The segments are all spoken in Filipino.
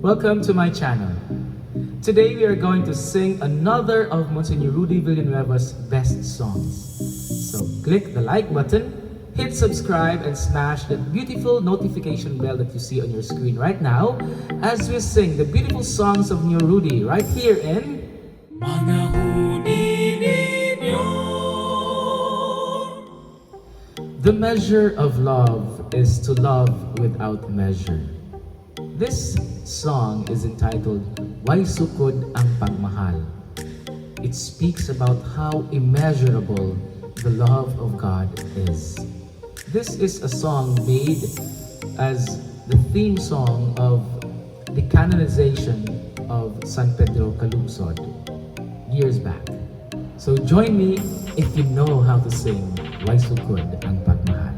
Welcome to my channel. Today we are going to sing another of Msgr Rudy Villanueva's best songs. So click the like button, hit subscribe, and smash that beautiful notification bell that you see on your screen right now as we sing the beautiful songs of Nyor Rudy right here in Mga Huni ninyo. The measure of love is to love without measure. This song is entitled Why Sukod ang Pagmahal. It speaks about how immeasurable the love of God is. This is a song made as the theme song of the canonization of San Pedro Calungsod years back. So join me if you know how to sing Why Sukod ang Pagmahal.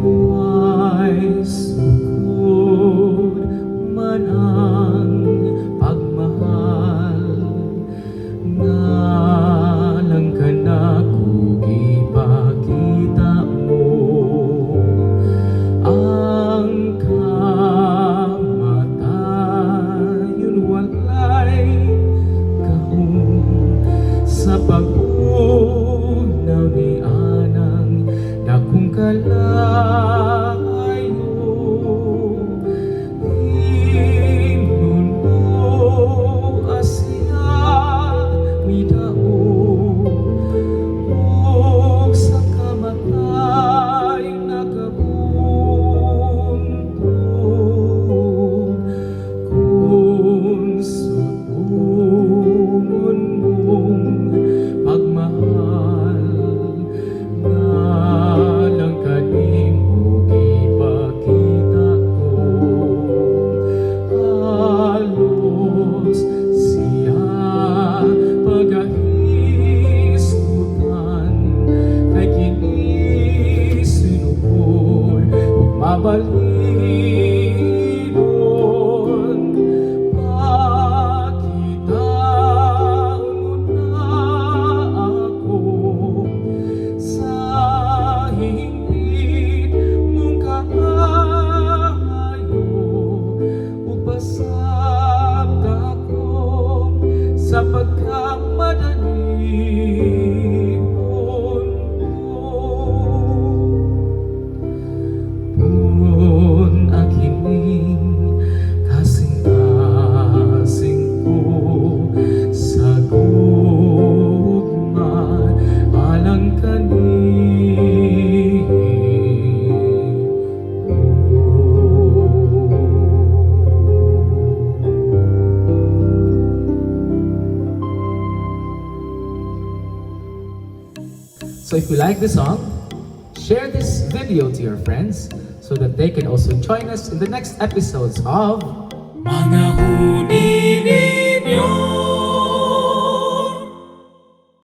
Why sukod man ang pagmahal nga lang kanako gipakita mo ang kamatayon walay kahong sa pag-unaw ni anang dakong kalayo himnon mo asya midao ug sa kamatay nakabuntong kung sutungon mong pagmahal nga lang kanimo gipakita ko halos siya pagahisutan kay kini sinugod ug mabalinon pakitaon mo na ako sa hingpit mong kaayo ug pasabta ko sa pagkamadalihon pun akining kasing-kasing ko sa gugma alang So if you like the song, share this video to your friends so that they can also join us in the next episodes of Mga Huni ninyo.